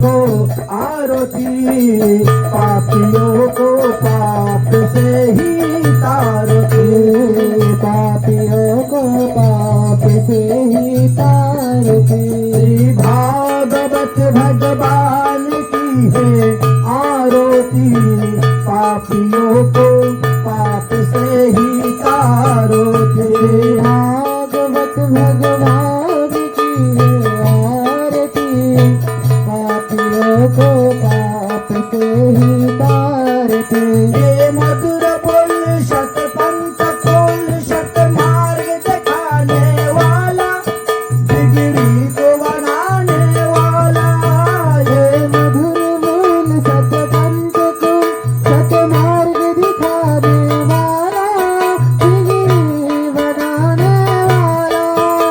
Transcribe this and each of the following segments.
को आरती, पापियों को पाप से ही तारती, पापियों को पाप से ही तारती। श्री भागवत भगवान की है आरती, पापियों को पाप से ही तारती। भागवत भगवान की है आरती, पापियों को पाप से ही तारती। ये मधुर बोल शत पंथ खोल शत मार्ग दिखाने वाला, बिगड़ी को बनाने वाला। ये मधुर बोल सत पंथ को सत मार्ग दिखाने वाला, बिगड़ी बनाने वाला।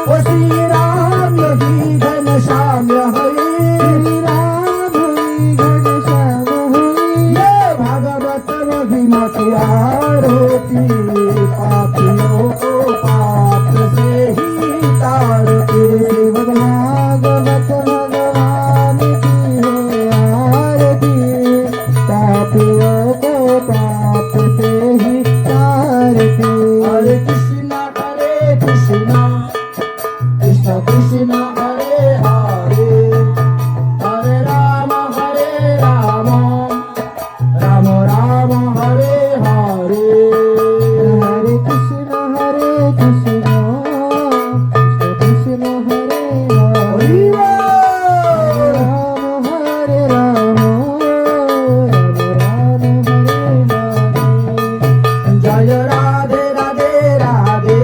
ओ श्री राम ही घनश्याम हरि, श्री राम हुई घनश्याम हुई। ये भागवत महिमा की आरती, पापियों को पाप से ही तारती। श्रीमद् भागवत भगवान की है आरती, पापियों को पाप से ही तारती। हरे कृष्णा कृष्ण कृष्ण हरे हरे, हरे राम राम राम हरे हरे। हरे कृष्ण कृष्ण कृष्ण हरे हरे, हरि बोल। राम हरे राम, राम राम हरे हरे। जय राधे राधे राधे,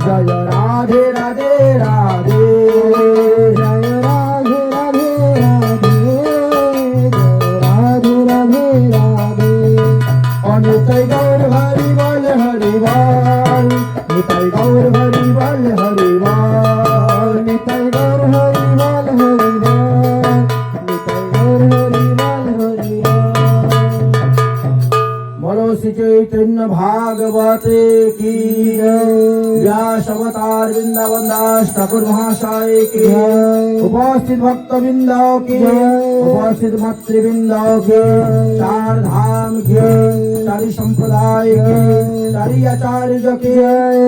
जय राधे राधे राधे। जय राधे राधे राधे, जय राधे राधे राधे। निताई गौर हरि बोल हरि बोल, निताई गौर हरि बोल हरि बोल। निताई गौर हरि बोल हरि बोल, निताई गौर हरि बोल हरि बोल। बोलो श्री चैतन्य भागवते की जय। व्यास अवतार वृंदावन दास ठाकुर महाशय की जय। उपस्थित भक्त वृंदों की, जय। उपस्थित मातृवृंदों की, चार धाम की, चारि संप्रदाय की, चारि आचार्य की,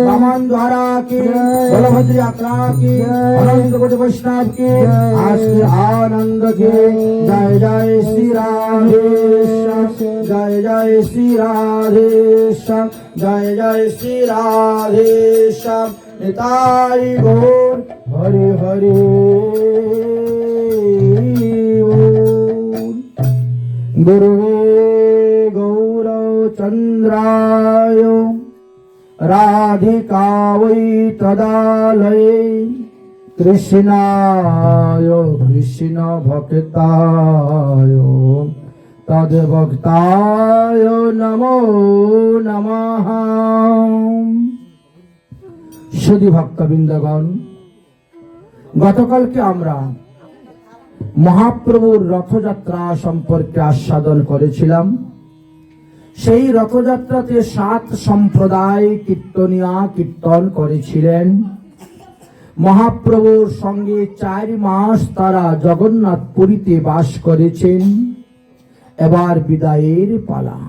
वामन द्वारा की, बलभद्र यात्रा की, अनंत कोटि वैष्णव की, आज के आनंद की। जय जय श्री राधेश्याम, जय जय श्री राधेश्याम, जय जय श्री राधेश्याम। निताई गौर हरि हरि बोल। गुरुवे गौरचन्द्राय राधिका वै तदालये, कृष्णाय कृष्ण भक्ताय तद्भक्ताय नमो नमः। শুধু ভক্তবৃন্দগণ, গতকালকে আমরা মহাপ্রভুর রথযাত্রা সম্পর্কে আস্বাদন করেছিলাম। সেই রথযাত্রাতে 7 সম্প্রদায় কীর্তনিয়া কীর্তন করেছিলেন। মহাপ্রভুর সঙ্গে 4 মাস তারা জগন্নাথ পুরীতে বাস করেছেন। এবার বিদায়ের পালা।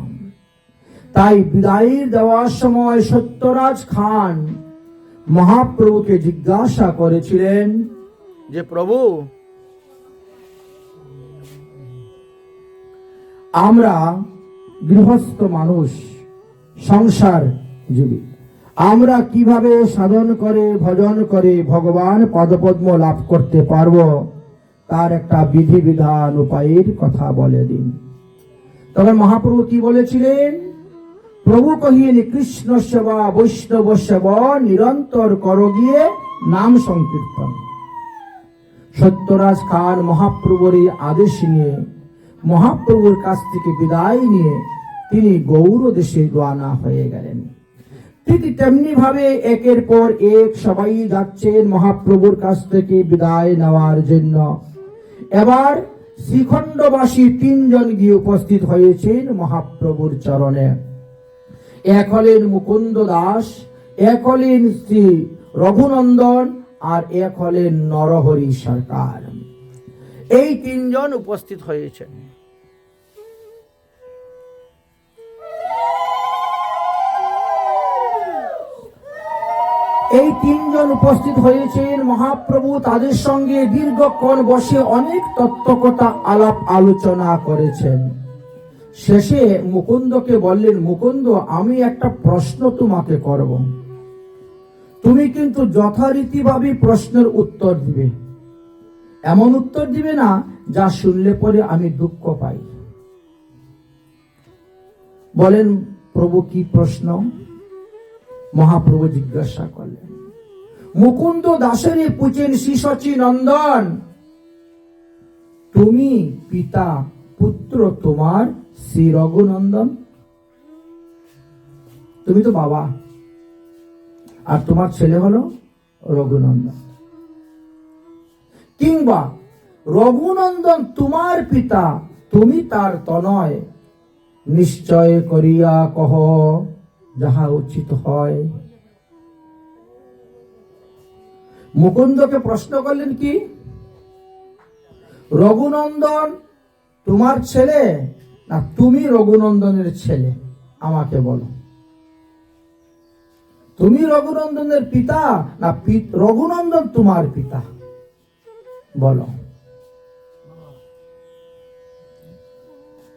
তাই বিদায় দেওয়ার সময় সত্যরাজ খান মহাপ্রভুকে জিজ্ঞাসা করেছিলেন যে প্রভু, আমরা গৃহস্থ মানুষ, সংসার জীবী, আমরা কিভাবে সাধন করে ভজন করে ভগবান পদপদ্ম লাভ করতে পারবো, তার একটা বিধি বিধান উপায়ের কথা বলে দিন। তখন মহাপ্রভু কি বলেছিলেন? প্রভু কহিলেন, কৃষ্ণ সেবা বৈষ্ণব সেবা নিরন্তর কর গিয়ে নাম সংকীর্তন। সত্যরাজ খান মহাপ্রভুর এই আদেশ নিয়ে, মহাপ্রভুর কাছ থেকে বিদায় নিয়ে তিনি গৌর দেশে রওনা হয়ে গেলেন। ঠিক তেমনি ভাবে একের পর এক সবাই যাচ্ছেন মহাপ্রভুর কাছ থেকে বিদায় নেওয়ার জন্য। এবার শ্রীখণ্ডবাসী 3 জন গিয়ে উপস্থিত হয়েছেন মহাপ্রভুর চরণে। এক হলেন মুকুন্দ দাস, এক হলেন শ্রী রঘুনন্দন, আর এক হলেন নরহরি সরকার। এই তিনজন উপস্থিত হয়েছেন। এই তিনজন উপস্থিত হয়েছেন। মহাপ্রভু তাদের সঙ্গে দীর্ঘক্ষণ বসে অনেক তত্ত্বকথা আলাপ আলোচনা করেছেন। শেষে মুকুন্দকে বললেন, মুকুন্দ, আমি একটা প্রশ্ন তোমাকে করব, তুমি কিন্তু যথারীতিভাবে প্রশ্নের উত্তর দিবে। এমন উত্তর দিবে না যা শুনলে পরে আমি দুঃখ পাই। বলেন, প্রভু কি প্রশ্ন? মহাপ্রভু জিজ্ঞাসা করলেন। মুকুন্দ দাসের পুছেন, শ্রী সচি নন্দন, তুমি পিতা, পুত্র তোমার শ্রী রঘুনন্দন, তুমি তো বাবা, আর তোমার ছেলে হলো রঘুনন্দন। কিংবা রঘুনন্দন তোমার পিতা, তুমি তার তনয়, নিশ্চয় করিয়া কহ যাহা উচিত হয়। মুকুন্দকে প্রশ্ন করলেন, কি রঘুনন্দন তোমার ছেলে না তুমি রঘুনন্দনের ছেলে? আমাকে বলো, তুমি রঘুনন্দনের পিতা না রঘুনন্দন তোমার পিতা? বলো।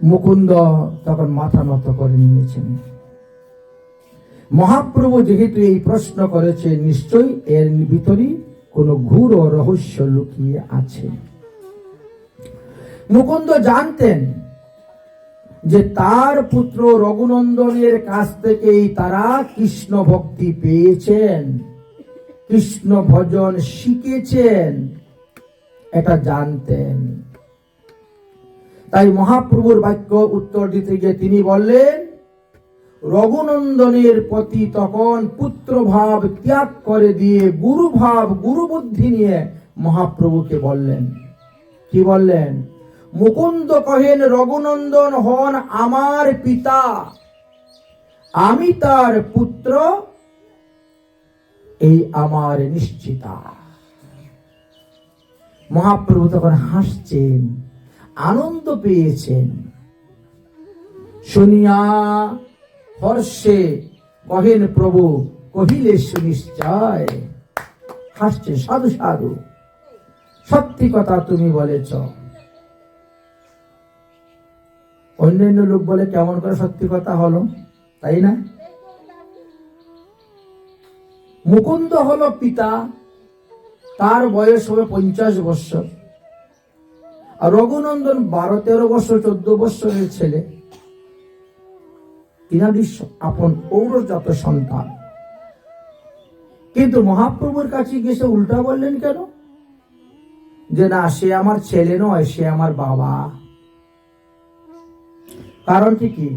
মুকুন্দ তখন মাথা নত করে নিয়েছেন। মহাপ্রভু যেহেতু এই প্রশ্ন করেছে, নিশ্চয়ই এর ভিতরে কোনো ঘোর রহস্য লুকিয়ে আছে। মুকুন্দ জানতেন যে তার পুত্র রঘুনন্দনের কাছ থেকেই তারা কৃষ্ণ ভক্তি পেয়েছেন, কৃষ্ণ ভজন শিখেছেন, এটা জানতেন। তাই মহাপ্রভুর বাক্য উত্তর দিতে গিয়ে তিনি বললেন, রঘুনন্দনের প্রতি তখন পুত্র ভাব ত্যাগ করে দিয়ে গুরু ভাব, গুরু বুদ্ধি নিয়ে মহাপ্রভুকে বললেন। কি বললেন? মুকুন্দ কহেন, রঘুনন্দন হন আমার পিতা, আমি তার পুত্র, এই আমার নিশ্চিতা। মহাপ্রভু তখন হাসছেন, আনন্দ পেয়েছেন। শুনিয়া হর্ষে কহেন প্রভু, কহিলে সুনিশ্চয়। হাসছে, সাধু সাধু, সত্যি কথা তুমি বলেছ। অন্যান্য লোক বলে কেমন করে সত্যি কথা হলো, তাই না? মুকুন্দ হলো পিতা, তার বয়স হবে 50 বছর, আর রঘুনন্দন 12-13 বছর, 14 বছরের ছেলে। তিনাদের আপন ঔরজাত সন্তান। কিন্তু মহাপ্রভুর কাছে গেছে উল্টা বললেন কেন? যে না, সে আমার ছেলে নয়, সে আমার বাবা। কারণটি কি?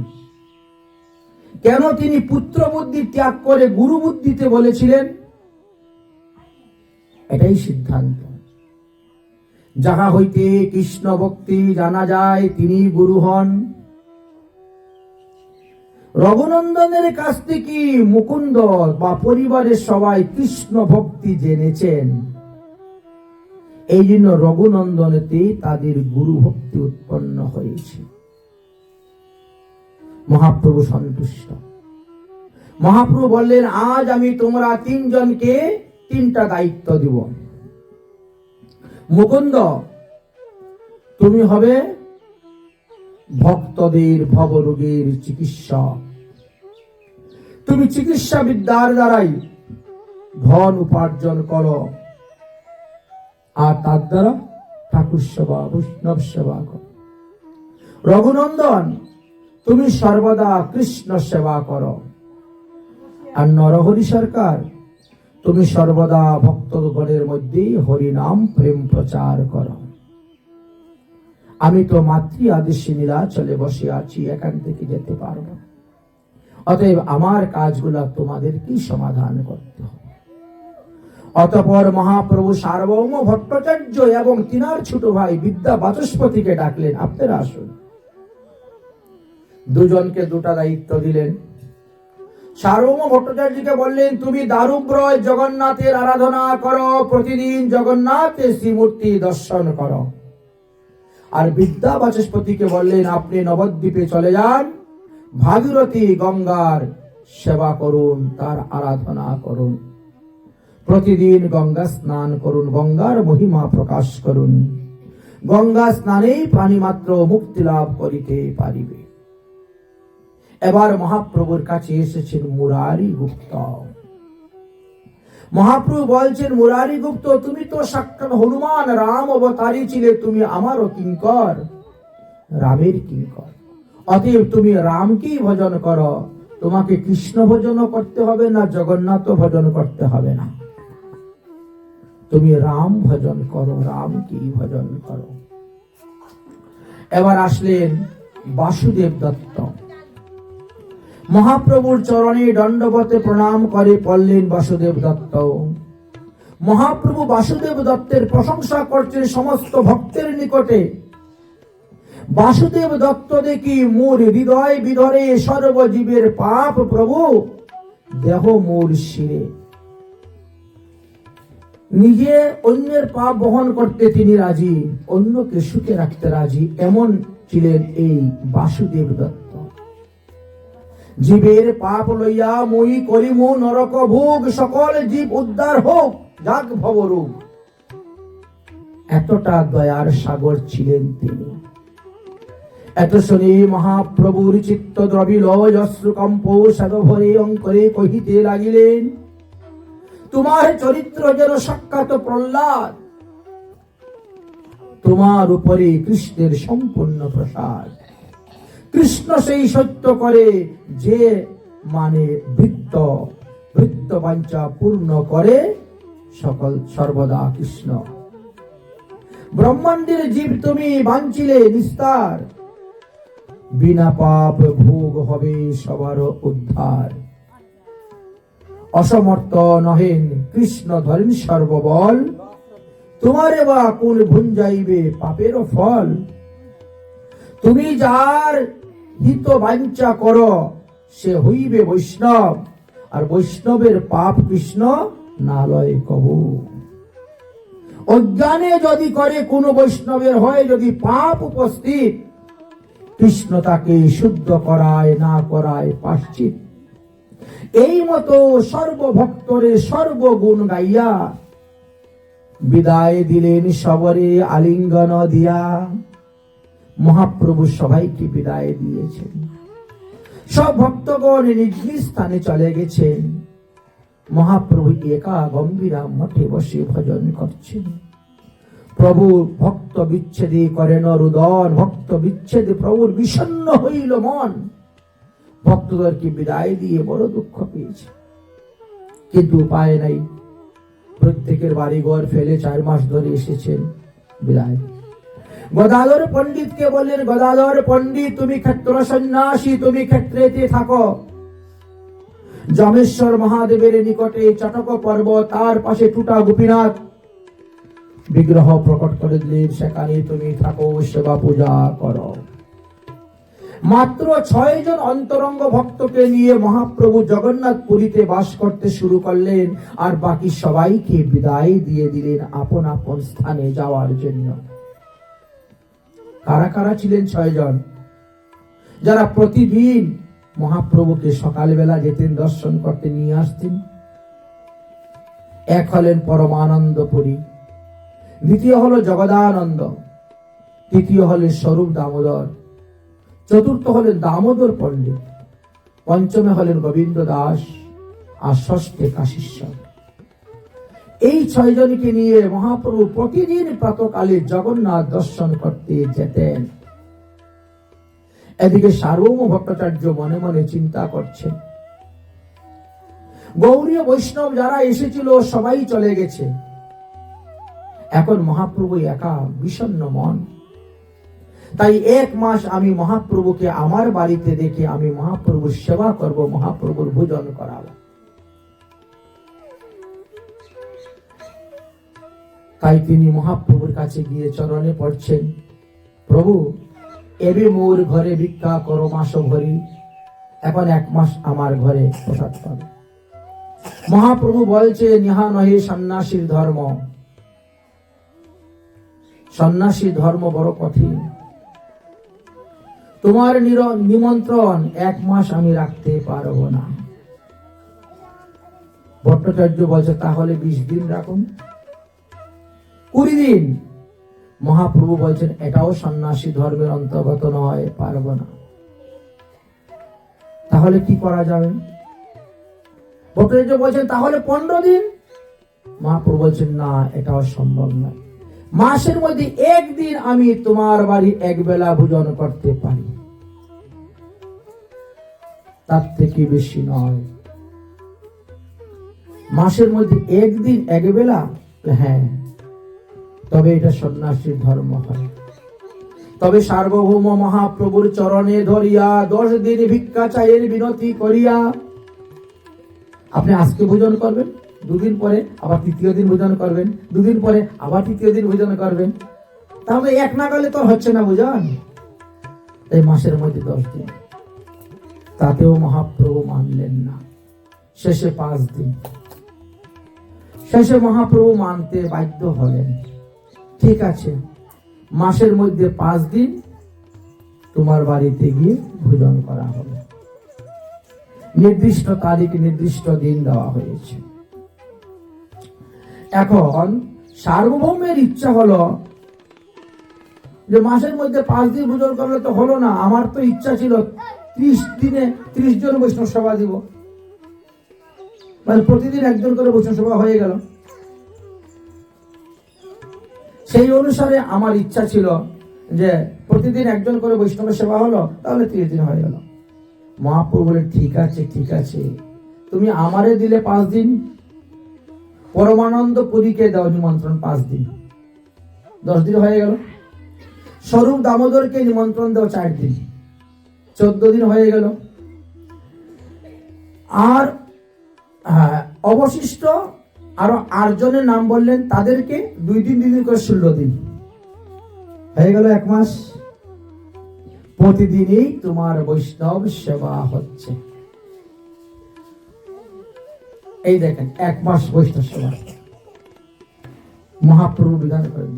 কেন তিনি পুত্র বুদ্ধি ত্যাগ করে গুরু বুদ্ধিতে বলেছিলেন? এটাই সিদ্ধান্ত। যাহা হইতে কৃষ্ণ ভক্তি জানা যায়, তিনি গুরু হন। রঘুনন্দনের কাছ থেকে মুকুন্দ বা পরিবারের সবাই কৃষ্ণ ভক্তি জেনেছেন। এই জন্য রঘুনন্দনেতে তাদের গুরু ভক্তি উৎপন্ন হয়েছে। মহাপ্রভু সন্তুষ্ট। মহাপ্রভু বললেন, আজ আমি তোমরা 3 জনকে 3টা দায়িত্ব দিব। মুকুন্দ, তুমি হবে ভক্তদের ভবরোগের চিকিৎসক। তুমি চিকিৎসা বিদ্যার দ্বারাই ধন উপার্জন করো, আর তার দ্বারা ঠাকুর সেবা, বৈষ্ণব সেবা করো। রঘুনন্দন, তুমি সর্বদা কৃষ্ণ সেবা করো। আর নরহরি সরকার, তুমি সর্বদা ভক্তগণের মধ্যে হরিনাম প্রেম প্রচার করো। আমি তো মাতৃ আদেশে নীলাচলে বসে আছি, এখান থেকে যেতে পারবো। অতএব আমার কাজগুলা তোমাদেরকেই সমাধান করতে হবে। অতঃপর মহাপ্রভু সার্বভৌম ভট্টাচার্য এবং তিনার ছোট ভাই বিদ্যা বাচস্পতিকে ডাকলেন, আপনারা আসুন। 2 জনকে 2টা দায়িত্ব দিলেন। সার্বভৌম ভট্টাচার্যকে বললেন, তুমি দারুব্রয় জগন্নাথের আরাধনা করো, প্রতিদিন জগন্নাথের শ্রীমূর্তি দর্শন করো। আর বিদ্যা বাচস্পতিকে বললেন, আপনি নবদ্বীপে চলে যান, ভাগীরথী গঙ্গার সেবা করুন, তার আরাধনা করুন, প্রতিদিন গঙ্গা স্নান করুন, গঙ্গার মহিমা প্রকাশ করুন। গঙ্গা স্নানেই প্রাণী মাত্র মুক্তি লাভ করিতে পারিবে। এবার মহাপ্রভুর কাছে এসেছেন মুরারি গুপ্ত। মহাপ্রভু বলছেন, মুরারি গুপ্ত, তুমি তো সাক্ষাৎ হনুমান রাম অবতারী ছিলে, তুমি আমারও কিঙ্কর, রামের কিঙ্কর। অতএব তুমি রামকেই ভজন করো, তোমাকে কৃষ্ণ ভজন করতে হবে না, জগন্নাথ ভজন করতে হবে না, তুমি রাম ভজন করো, রামকেই ভজন করো। এবার আসলেন বাসুদেব দত্ত। মহাপ্রভুর চরণে দণ্ডবতে প্রণাম করে পড়লেন বাসুদেব দত্ত। মহাপ্রভু বাসুদেব দত্তের প্রশংসা করছেন সমস্ত ভক্তের নিকটে। বাসুদেব দত্ত দেখি, মোর হৃদয় বিধরে সর্বজীবের পাপ প্রভু দেহ মোর শিরে। নিজে অন্যের পাপ বহন করতে তিনি রাজি, অন্যকে সুখে রাখতে রাজি, এমন ছিলেন এই বাসুদেব দত্ত। জীবের পাপ লইয়া মই করিমু নরক ভোগ, সকল জীব উদ্ধার হোক, যাক ভবরোগ। এতটা দয়ার সাগর ছিলেন তিনি। এত শুনি মহাপ্রভুর চিত্ত দ্রবিল, অশ্রুকম্প সাগভরে অঙ্করে কহিতে লাগিলেন, তোমার চরিত্র যেন সাক্ষাৎ প্রহ্লাদ, তোমার উপরে কৃষ্ণের সম্পূর্ণ প্রসাদ। কৃষ্ণ সেই সত্য করে যে মানে বৃত্ত বাঞ্ছা পূর্ণ করে, সকল সর্বদা কৃষ্ণ। ব্রহ্মাণ্ডের জীব তুমি বাঞ্ছিলে নিস্তার, বিনা পাপ ভোগ হবে সবার উদ্ধার। অসমর্থ নহেন কৃষ্ণ ধরেন সর্ববল, তোমারে বা কোন ভুঞ্জাইবে পাপের ফল। তুমি যার হিত বাঞ্ছা করো, সে হইবে বৈষ্ণব, আর বৈষ্ণবের পাপ কৃষ্ণ না লয় কবু। অজ্ঞানে যদি করে কোন বৈষ্ণবের হয় যদি পাপ উপস্থিত, কৃষ্ণ তাকে শুদ্ধ করায় না করায় পাশ্চিত। এই মতো সর্বভক্তরে সর্বগুণ গাইয়া, বিদায় দিলেন সবরে আলিঙ্গন দিয়া। মহাপ্রভু সবাইকে বিদায় দিয়েছেন, সব ভক্তগণ নিজ নিজ স্থানে চলে গেছেন। মহাপ্রভু একা গম্ভীরা মঠে বসে ভজন করছেন। প্রভু ভক্ত বিচ্ছেদে করেন রুদন, ভক্ত বিচ্ছেদে প্রভুর বিষণ্ণ হইল মন। ভক্তদেরকে বিদায় দিয়ে বড় দুঃখ পেয়েছে, কিন্তু উপায় নাই। প্রত্যেকের বাড়িঘর ফেলে 4 মাস ধরে এসেছেন বিদায়। গদাধর পণ্ডিতকে বললেন, গদাধর পণ্ডিত, তুমি ক্ষেত্র সন্ন্যাসী, তুমি ক্ষেত্রেতে থাকো। যমেশ্বর মহাদেবের নিকটে চটক পর্বত, তার পাশে টুটা গোপীনাথ বিগ্রহ প্রকট করে দিলেন, সেখানে তুমি থাকো, সেবা পূজা করো। মাত্র 6 জন অন্তরঙ্গ ভক্তকে নিয়ে মহাপ্রভু জগন্নাথ পুরীতে বাস করতে শুরু করলেন, আর বাকি সবাইকে বিদায় দিয়ে দিলেন আপন আপন স্থানে যাওয়ার জন্য। কারা কারা ছিলেন? 6 জন, যারা প্রতিদিন মহাপ্রভুকে সকালবেলা যেতেন দর্শন করতে, নিয়ে আসতেন। এক হলেন পরমানন্দ পুরী, দ্বিতীয় হলো জগদানন্দ, তৃতীয় হলেন স্বরূপ দামোদর, চতুর্থ হলেন দামোদর পণ্ডিত, পঞ্চমে হলেন গোবিন্দ দাস, আর ষষ্ঠে কাশীশ্বর। এই 6 জনকে নিয়ে মহাপ্রভু প্রতিদিন প্রাতকালে জগন্নাথ দর্শন করতে যেতেন। এদিকে সার্বভৌম ভট্টাচার্য মনে মনে চিন্তা করছেন, গৌড়ীয় বৈষ্ণব যারা এসেছিল সবাই চলে গেছে, এখন মহাপ্রভু একা, বিষণ্ণ মন। তাই 1 মাস আমি মহাপ্রভুকে আমার বাড়িতে দেখে আমি মহাপ্রভুর সেবা করব, মহাপ্রভুর ভোজন করাবো। তাই তিনি মহাপ্রভুর কাছে গিয়ে চরণে পড়ছেন, প্রভু এবে মোর ঘরে ভিক্ষা করো মাস ভরি, এখন 1 মাস আমার ঘরে প্রসাদ পাবে। মহাপ্রভু বলছে, ইহা নহে সন্ন্যাসীর ধর্ম, সন্ন্যাসী ধর্ম বড় কঠিন, তোমার নিমন্ত্রণ 1 মাস আমি রাখতে পারবো না। ভট্টাচার্য বলছে তাহলে 20 দিন রাখুন, 20 দিন। মহাপ্রভু বলছেন এটাও সন্ন্যাসী ধর্মের অন্তর্গত নয়, পারবো না। তাহলে কি করা যাবে? ভট্টাচার্য বলছেন তাহলে 15 দিন। মহাপ্রভু বলছেন না, এটাও সম্ভব নয়। মাসের মধ্যে 1 দিন আমি তোমার বাড়ি 1 বেলা ভোজন করতে পারি, তার থেকে বেশি নয়। মাসের মধ্যে 1 দিন 1 বেলা, হ্যাঁ, তবে এটা সন্ন্যাসীর ধর্ম হয়। তবে সার্বভৌম মহাপ্রভুর চরণে ধরিয়া 10 দিন ভিক্ষা চাইয়ের বিনতি করিয়া, আপনি আজকে ভোজন করবেন, 2 দিন পরে আবার 3য় দিন ভোজন করবেন, 2 দিন পরে আবার 3য় দিন ভোজন করবেন, তাহলে 1 নাগালে তো হচ্ছে না ভোজন। এই মাসের মধ্যে 10 দিন, তাতেও মহাপ্রভু মানলেন না। শেষে 5 দিন, শেষে মহাপ্রভু মানতে বাধ্য হলেন। ঠিক আছে, মাসের মধ্যে 5 দিন তোমার বাড়িতে গিয়ে ভোজন করা হবে। নির্দিষ্ট তারিখ, নির্দিষ্ট দিন দেওয়া হয়েছে। এখন সার্বভৌমের ইচ্ছা হলো যে মাসের মধ্যে 5 দিন ভোজন করলে তো হলো না, আমার তো ইচ্ছা ছিল 30 দিনে 30 জন বৈষ্ণব সেবা দিব, মানে প্রতিদিন 1 জন করে বৈষ্ণব সেবা হয়ে গেল। সেই অনুসারে আমার ইচ্ছা ছিল যে প্রতিদিন 1 জন করে বৈষ্ণবের সেবা হলো, তাহলে 30 দিন হয়ে গেল। মহাপ্রভু বলে ঠিক আছে, ঠিক আছে, তুমি আমারে দিলে 5 দিন, পরমানন্দ পুরীকে দাও নিমন্ত্রণ 5 দিন, 10 দিন হয়ে গেল। স্বরূপ দামোদরকে নিমন্ত্রণ দাও 4 দিন, 14 দিন হয়ে গেল। আর অবশিষ্ট আরো 8 জনের নাম বললেন, তাদেরকে 2 দিন 2 দিন করে 16 দিন হয়ে গেল, 1 মাস। প্রতিদিনই তোমার বৈষ্ণব সেবা হচ্ছে। এই দেখেন 1 মাস বৈষ্ণব সেবা মহাপ্রভু বিধান করেন।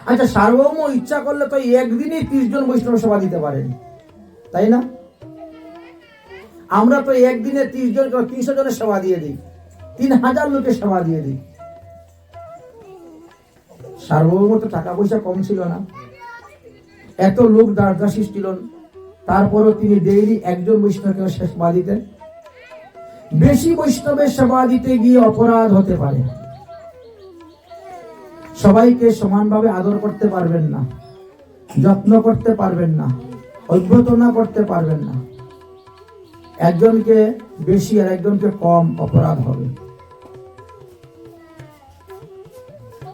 আচ্ছা, সার্বভৌম ইচ্ছা করলে তো 1 দিনে 30 জন বৈষ্ণব সেবা দিতে পারেন, তাই না? আমরা তো 1 দিনে 30 জন 300 জনের সেবা দিয়ে দিই, 3000 লোকের সেবা দিয়ে দিই। সার্বভৌম তো টাকা পয়সা কম ছিল না, এত লোক দাসী ছিল, তারপরও তিনি ডেইলি 1 জন বৈষ্ণবকে সেবা দিতেন। বেশি বৈষ্ণবের সেবা দিতে গিয়ে অপরাধ হতে পারে, সবাইকে সমানভাবে আদর করতে পারবেন না, যত্ন করতে পারবেন না, অভ্যর্থনা করতে পারবেন না। একজনকে বেশি আর একজনকে কম, অপরাধ হবে।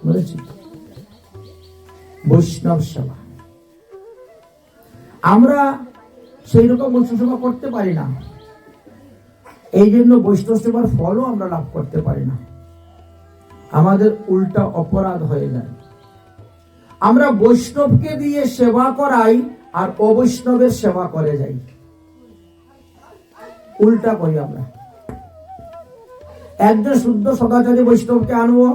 বুঝেছি? বৈষ্ণব সেবা আমরা সেই রকম বৈষ্ণব সেবা করতে পারি না, এই জন্য বৈষ্ণব সেবার ফলও আমরা লাভ করতে পারি না, আমাদের উল্টা অপরাধ হয়ে যায়। আমরা বৈষ্ণবকে দিয়ে সেবা করাই আর অবৈষ্ণবের সেবা করে যাই, উল্টা করি আমরা। একজন শুদ্ধ সদাচারী বৈষ্ণবকে আনবো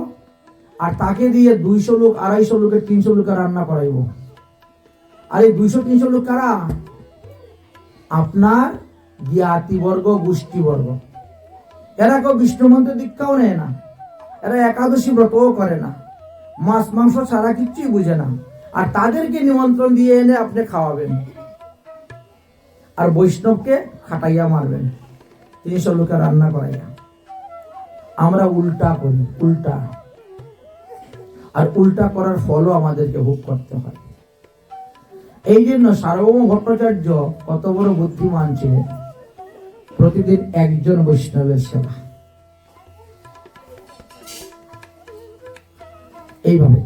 আর তাকে দিয়ে 200 লোক, 250 লোকের, 300 লোকের রান্না করাইব। আর এই 200-300 লোক কারা? আপনার জ্ঞাতিবর্গ, গোষ্ঠীবর্গ। এরা কেউ বিষ্ণু মন্ত্র দীক্ষাও নেয় না, এরা একাদশী ব্রতও করে না, মাছ মাংস ছাড়া কিচ্ছুই বুঝে না, আর তাদেরকে নিমন্ত্রণ দিয়ে এনে আপনি খাওয়াবেন আর বৈষ্ণবকে খাটাইয়া মারবেন, 300 লোকের রান্না করাইয়া। আমরা উল্টা করি, উল্টা। আর উল্টা করার ফলও আমাদেরকে ভোগ করতে হয়। এই জন্য সার্বভৌম ভট্টাচার্য কত বড় বুদ্ধিমান ছিলেন, প্রতিদিন 1 জন বৈষ্ণবের সেবা। এইভাবে।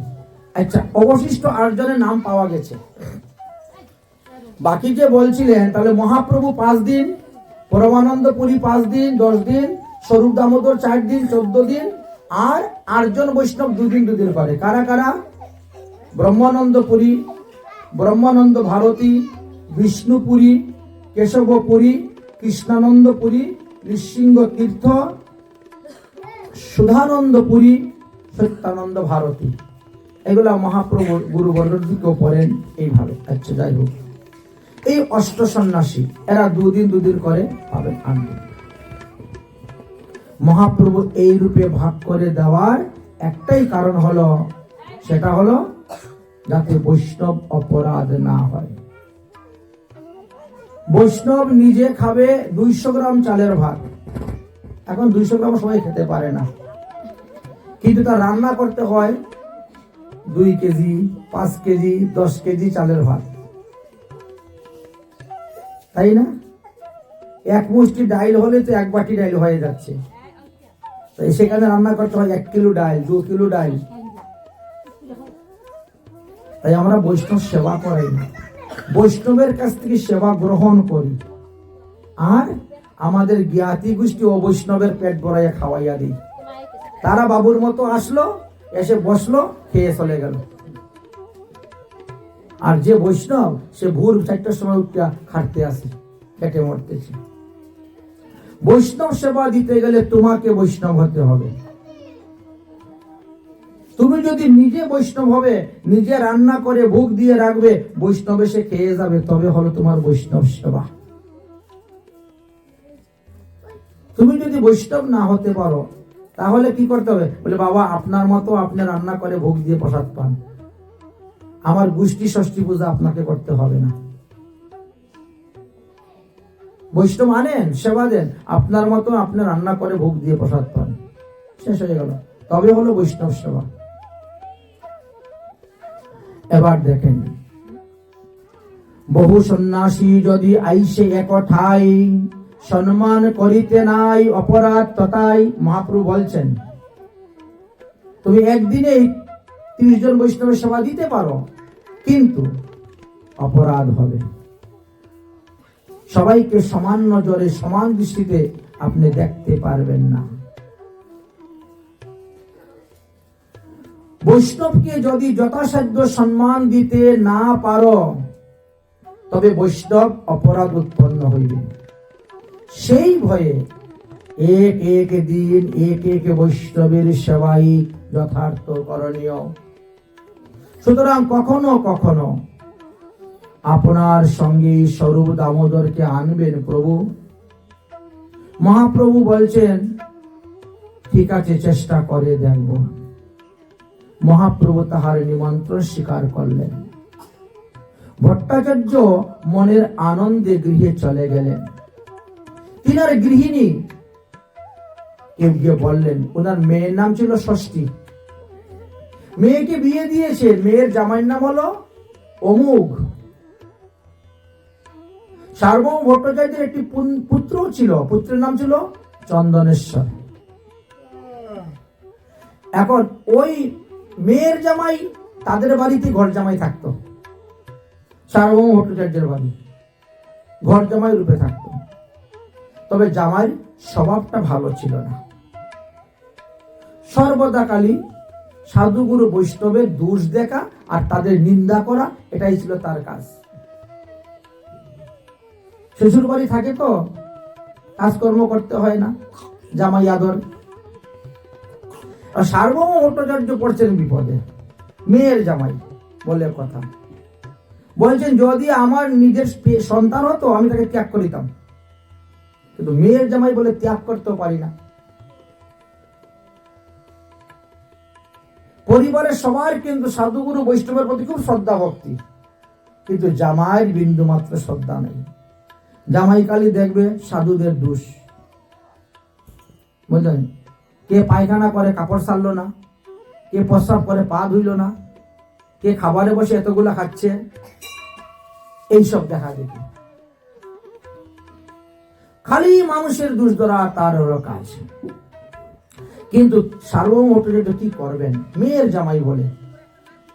আচ্ছা, অবশিষ্ট 8 জনের নাম পাওয়া গেছে। বাকি যে বলছিলেন, তাহলে মহাপ্রভু 5 দিন, পরমানন্দ পুরী 5 দিন, 10 দিন, স্বরূপ দামোদর 4 দিন, 14 দিন, আর 8 জন বৈষ্ণব 2 দিন 2 দিন করে। কারা কারা? ব্রহ্মানন্দ পুরী, ব্রহ্মানন্দ ভারতী, বিষ্ণুপুরী, কেশবপুরী, কৃষ্ণানন্দ পুরী, নৃসিংহ তীর্থ, সুধানন্দ পুরী, সত্যানন্দ ভারতী। এগুলা মহাপ্রভু গুরুবর্গকেও পড়েন এইভাবে। আচ্ছা, যাই হোক, এই অষ্ট সন্ন্যাসী এরা দুদিন করে পাবেন 8 দিন। মহাপ্রভু এই রূপে ভাগ করে দেওয়ার একটাই কারণ হলো, সেটা হলো যাতে বৈষ্ণব অপরাধ না হয়। বৈষ্ণব নিজে খাবে 200 গ্রাম চালের ভাত। এখন 200 গ্রাম সবাই খেতে পারে না, কিন্তু তা রান্না করতে হয় 2 কেজি, 5 কেজি, 10 কেজি চালের ভাত, তাই না? 1 মুষ্টি ডাইল হলে তো 1 বাটি ডাইল হয়ে যাচ্ছে, তাই সেখানে রান্না করতে হয় 1 কিলো ডাইল, 2 কিলো ডাইল। তাই আমরা বৈষ্ণব সেবা করাই না, বৈষ্ণবের কাছ থেকে সেবা গ্রহণ করি, আর আমাদের জ্ঞাতি গোষ্ঠী অবৈষ্ণবের পেট ভরাইয়া খাওয়াইয়া দিই। তারা বাবুর মতো আসলো, এসে বসলো, খেয়ে চলে গেল। আর যে বৈষ্ণব সে ভোর 4টার সময় উঠিয়া খাটতে আসে, খেটে মরতেছে। বৈষ্ণব সেবা দিতে গেলে তোমাকে বৈষ্ণব হতে হবে। তুমি যদি নিজে বৈষ্ণব হবে, নিজে রান্না করে ভোগ দিয়ে রাখবে, বৈষ্ণব এসে খেয়ে যাবে, তবে হলো তোমার বৈষ্ণব সেবা। তুমি যদি বৈষ্ণব না হতে পারো, তাহলে কি করতে হবে? বলে, বাবা আপনার মতো আপনি রান্না করে ভোগ দিয়ে প্রসাদ পান, আমার গোষ্ঠী ষষ্ঠী পূজা আপনাকে করতে হবে না। বৈষ্ণব আনেন, সেবা দেন, আপনার মতো আপনি রান্না করে ভোগ দিয়ে প্রসাদ পান, শেষ হয়ে গেল, তবে হলো বৈষ্ণব সেবা। এবার দেখেন, বহু সন্ন্যাসী যদি আইসে এক ঠাই, সম্মান করিতে নাই অপরাধ তথায়। মহাপ্রভু বলছেন, তুমি একদিনে 30 জন বৈষ্ণবের সেবা দিতে পারো, কিন্তু অপরাধ হবে। সবাইকে সমান নজরে সমান দৃষ্টিতে আপনি দেখতে পারবেন না। বৈষ্ণবকে যদি যথাসাধ্য সম্মান দিতে না পারো, তবে বৈষ্ণব অপরাধ উৎপন্ন হইবে। সেই ভয়ে এক দিন এক বৈষ্ণবের সেবাই যথার্থ করণীয়। সুতরাং কখনো কখনো আপনার সঙ্গে স্বরূপ দামোদরকে আনবেন প্রভু। মহাপ্রভু বলছেন, ঠিক আছে, চেষ্টা করে দেখব। মহাপ্রভু তাহার নিমন্ত্রণ স্বীকার করলেন। ভট্টাচার্য মনের আনন্দে গৃহে চলে গেলেন। তিনার গৃহিণী কেউ গিয়ে বললেন, ওনার মেয়ের নাম ছিল ষষ্ঠী, মেয়েকে বিয়ে দিয়েছে, মেয়ের জামাইয়ের নাম হলো অমুক। সার্বভৌম ভট্টাচার্যের একটি পুত্র ছিল, পুত্রের নাম ছিল চন্দনেশ্বর। এখন ওই মেয়ের জামাই তাদের বাড়িতে ঘর জামাই থাকতো, সার্বভৌম ভট্টাচার্যের বাড়ি ঘর জামাই রূপে থাকতো। তবে জামাইয়ের স্বভাবটা ভালো ছিল না, সর্বদা কালী সাধুগুরু বৈষ্ণবের দোষ দেখা আর তাদের নিন্দা করা, এটাই ছিল তার কাজ। শ্বশুর বাড়ি থাকে তো কাজকর্ম করতে হয় না, জামাই আদর। আর সার্বভৌম ভট্টাচার্য পড়ছেন বিপদে, মেয়ের জামাই বলে কথা বলছেন, যদি আমার নিজের সন্তান হতো আমি তাকে ত্যাগ করিতাম, কিন্তু মেয়ের জামাই বলে ত্যাগ করতেও পারি না। পরিবারের সবার কিন্তু সাধুগুরু বৈষ্ণবের প্রতি খুব শ্রদ্ধা ভক্তি, কিন্তু জামাইয়ের বিন্দু মাত্র শ্রদ্ধা নেই। জামাই কালী দেখবে সাধুদের দোষ, বুঝলেন? কে পায়খানা করে কাপড় ছাড়লো না, কে প্রস্রাব করে পা ধুইল না, কে খাবারে বসে এতগুলা খাচ্ছে, এইসব দেখা দেখি। খালি মানুষের দোষ ধরা তার হলো কাজ। কিন্তু সার্বভৌম ভট্টাচার্য কি করবেন? মেয়ের জামাই বলে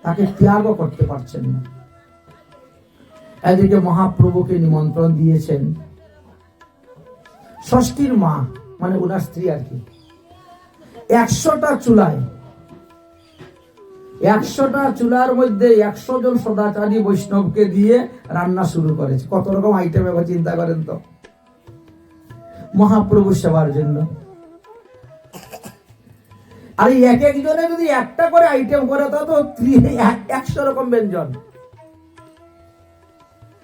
তাকে ত্যাগও করতে পারছেন না। এদিকে মহাপ্রভুকে নিমন্ত্রণ দিয়েছেন ষষ্ঠীর মা, মানে ওনার স্ত্রী আর কি। 100টা চুলায়, 100টা চুলার মধ্যে 100 জন সদাচারী বৈষ্ণবকে দিয়ে রান্না শুরু করেছে। কত রকম আইটেম এবার চিন্তা করেন তো, মহাপ্রভু সেবার জন্য। আর এই এক একজনে যদি একটা করে আইটেম করে তা তো 100 রকম ব্যঞ্জন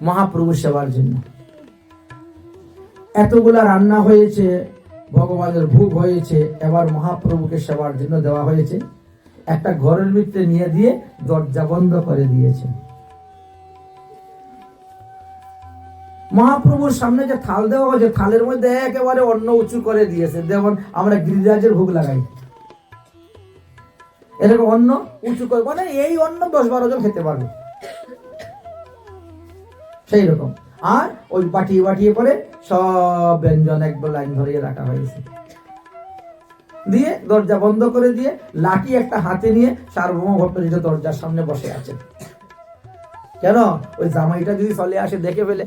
মহাপ্রভু সেবার জন্য। এতগুলা রান্না হয়েছে, ভগবানের ভোগ হয়েছে, এবার মহাপ্রভুকে সেবার জন্য দেওয়া হয়েছে। একটা ঘরের ভিতরে নিয়ে দিয়ে দরজা বন্ধ করে দিয়েছে। মহাপ্রভুর সামনে যে থাল দেওয়া হয়েছে, থালের মধ্যে একেবারে অন্ন উঁচু করে দিয়েছে, যেমন আমরা গিরিরাজের ভোগ লাগাই, এরকম অন্ন উঁচু করে, মানে এই অন্ন 10-12 জন খেতে পারবে সেই রকম। আর ওই বাটিয়ে বাটিয়ে করে সব ব্যঞ্জন একদম লাইন ধরিয়ে রাখা হয়েছে। দিয়ে দরজা বন্ধ করে দিয়ে লাঠি একটা হাতে নিয়ে সার্বভৌম ভট্টাচার্য দরজার সামনে বসে আছেন। কেন? ওই জামাইটা যদি চলে আসে দেখে ফেলে,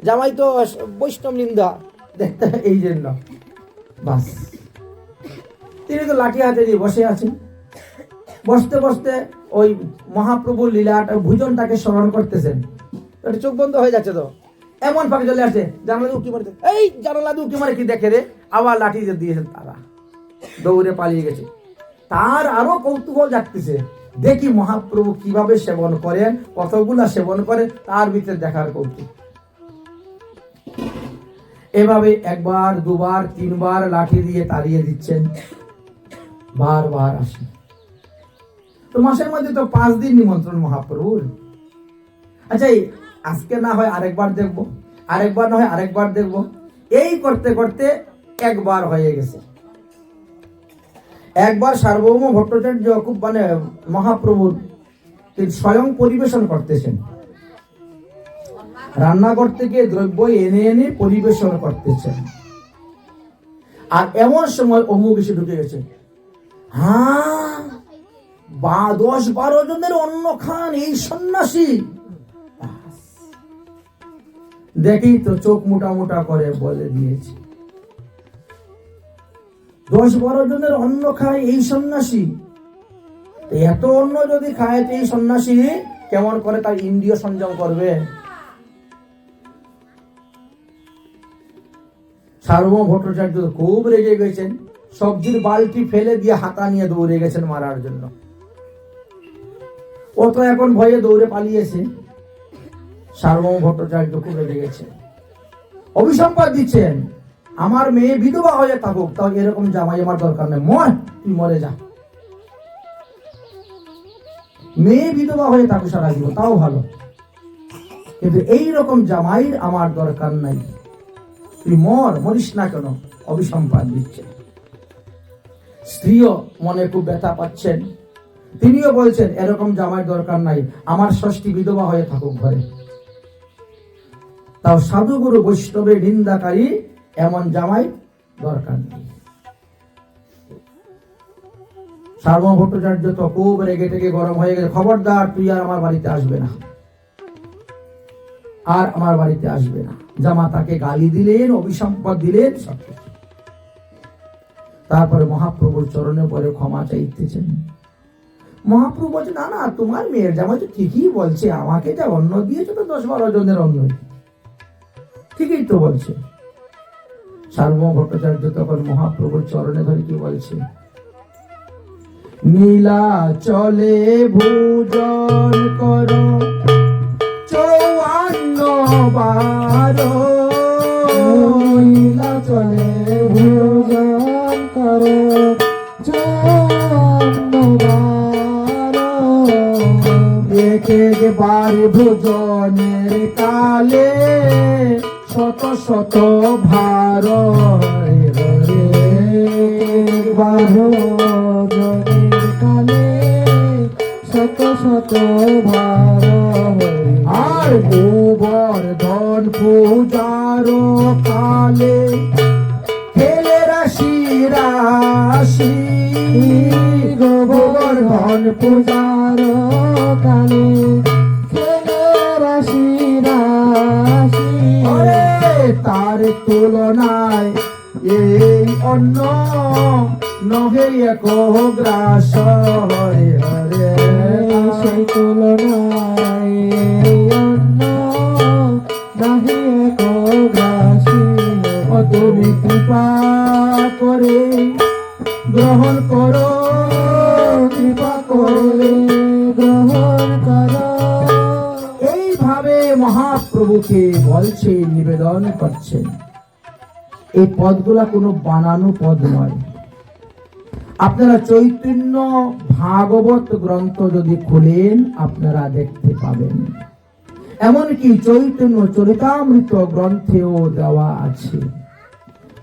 জামাই তো বৈষ্ণব নিন্দা দেখতে, এই জন্য বাস তিনি তো লাঠি হাতে দিয়ে বসে আছেন। বসতে বসতে ওই মহাপ্রভুর লীলাটা ভোজনটাকে স্মরণ করতেছেন। চোখ বন্ধ হয়ে যাচ্ছে, তো এমন ফাঁকে চলে আসছে, জানালা উকি মারতে, এই জানালা উকি মারে কি দেখে রে, আবার লাঠি দিয়েছেন, তারা দৌড়ে পালিয়ে গেছে। তার আরো কৌতূহল জাগতেছে, দেখি মহাপ্রভু কিভাবে সেবন করেন, কতগুলা সেবন করে, তার ভিতরে দেখার কৌতুক। এভাবে 1বার 2বার 3বার লাঠি দিয়ে তাড়িয়ে দিচ্ছেন, বারবার আসে। তো মাসের মধ্যে তো 5 দিন নিমন্ত্রণ মহাপ্রভুর। আচ্ছা, আজকে না হয় আরেকবার দেখবো, আরেকবার না হয় আরেকবার দেখবো, এই করতে করতে 1বার হয়ে গেছে। একবার সার্বভৌম ভট্টাচার্য খুব মানে মহাপ্রভুর স্বয়ং পরিবেশন করতেছেন, রান্নাঘর থেকে দ্রব্য এনে এনে পরিবেশন করতেছেন। আর এমন সময় অমুক এসে ঢুকে গেছে, হ্যাঁ 10-12 জনের অন্ন খান এই সন্ন্যাসী। দেখি তো চোখ মোটা মোটা করে বলে দিয়েছে, 10-12 জনের অন্ন খায় এই সন্ন্যাসী। এত অন্ন যদি খায় এই সন্ন্যাসী কেমন করে তার ইন্দ্রিয় সংযম করবে? সার্বভৌম ভট্টাচার্য খুব রেগে গেছেন, সবজির বালতি ফেলে দিয়ে হাতা নিয়ে দৌড়ে গেছেন মারার জন্য। ও তো এখন ভয়ে দৌড়ে পালিয়েছে। সার্বভৌম ভট্টাচার্য খুব রেগে গেছে, অভিসম্পাদ দিচ্ছেন, আমার মেয়ে বিধবা হয়ে থাকুক, তাও এরকম জামাই আমার দরকার নেই, মর, তুই মরে যা। মেয়ে বিধবা হয়ে থাকুক সারা জীবন তাও ভালো, কিন্তু এইরকম জামাইর আমার দরকার নাই, তুই মরিস না কেন, অভিসম্পাদ দিচ্ছেন। স্ত্রীও মনে খুব ব্যথা পাচ্ছেন, তিনিও বলছেন এরকম জামাইয়ের দরকার নাই, আমার ষষ্ঠী বিধবা হয়ে থাকুক ঘরে, তাও সাধুগুরু বৈষ্ণবের নিন্দাকারী এমন জামাই দরকার নেই। সার্বভৌম ভট্টাচার্য তো খুব রেগে টেগে গরম হয়ে গেছে, খবরদার তুই আর আমার বাড়িতে আসবে না, আর আমার বাড়িতে আসবে না। জামাতাকে গালি দিলেন, অভিসম্পদ দিলেন, সব। তারপরে মহাপ্রভুর চরণে পরে ক্ষমা চাইতেছেন। মহাপ্রভু বলছে, না না, তোমার মেয়ের জামাই তো ঠিকই বলছে, আমাকে যা অন্ন দিয়েছে তো 10-12 জনের অন্ন, ঠিকই তো বলছে। সার্বভৌম ভট্টাচার্য তখন মহাপ্রভুর চরণে ধরে কি বলছে, নীলা চলে ভোজন করো 54 বার, নীলা চলে ভোজন করো 54 বার, একবার ভোজনের কালে শত শত ভার, একবার ভোজনের কালে শত শত ভার, আর গোবর্ধন পূজার কালে খেলে রাশি রাশি, গোবর্ধন পূজার কালে খেলে রাশি রাশি, তার তুলনায় এই অন্ন নহে এক গ্রাস, হরে হরে সেই তুলনায় এই অন্ন নহে এক গ্রাস। তুমি কৃপা করে গ্রহণ করো, কৃপা করে গ্রহণ করো। এইভাবে মহাপ্রভুকে বলছে, নিবেদন করছেন। এই পদগুলা কোনো বানানো পদ নয়। আপনারা চৈতন্য ভাগবত গ্রন্থ যদি খোলেন আপনারা দেখতে পাবেন। এমনকি চৈতন্য চরিতামৃত গ্রন্থেও দেওয়া আছে,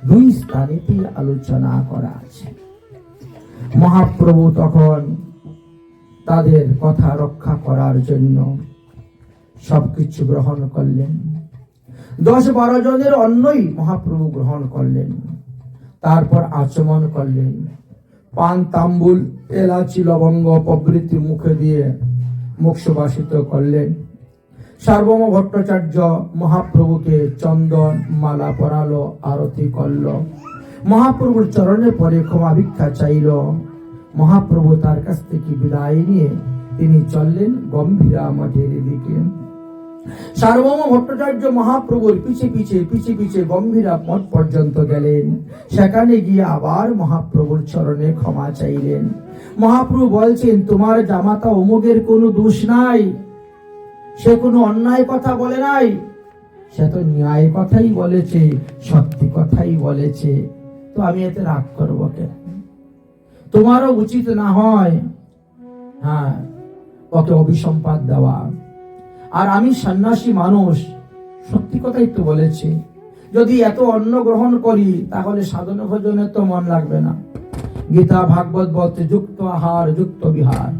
2 স্থানেতে আলোচনা করা আছে। মহাপ্রভু তখন তাদের কথা রক্ষা করার জন্য সবকিছু গ্রহণ করলেন। 10-12 জনের অন্নই মহাপ্রভু গ্রহণ করলেন। তারপর আচমন করলেন, পান তাম্বুল এলাচি লবঙ্গ প্রভৃতি মুখে দিয়ে মুখ সুবাসিত করলেন। সার্বভৌম ভট্টাচার্য মহাপ্রভুকে চন্দন মালা পরালো, আরতি করল। মহাপ্রভুর চরণে পরে ক্ষমা ভিক্ষা চাইল। মহাপ্রভু তার কাছ থেকে বিদায় নিয়ে তিনি চললেন গম্ভীরা মঠের দিকে। সার্বভৌম ভট্টাচার্য মহাপ্রভুর পিছে পিছে গম্ভীরা মঠ পর্যন্ত গেলেন। সেখানে গিয়ে আবার মহাপ্রভুর চরণে ক্ষমা চাইলেন। মহাপ্রভু বলছেন, তোমার জামাতা অমুকের কোনো দোষ নাই, সে কোনো অন্যায় কথা বলে নাই, সে তো ন্যায় কথাই বলেছে, সত্যি কথাই বলেছে, তো আমি এতে রাগ করবো কেন? তোমারও উচিত না হয় ওকে অভিসম্পাদ দেওয়া। আর আমি সন্ন্যাসী মানুষ, সত্যি কথাই তো বলেছে। যদি এত অন্ন গ্রহণ করি তাহলে সাধন ভোজনে তো মন লাগবে না। গীতা ভাগবত বলতে যুক্ত আহার যুক্ত বিহার,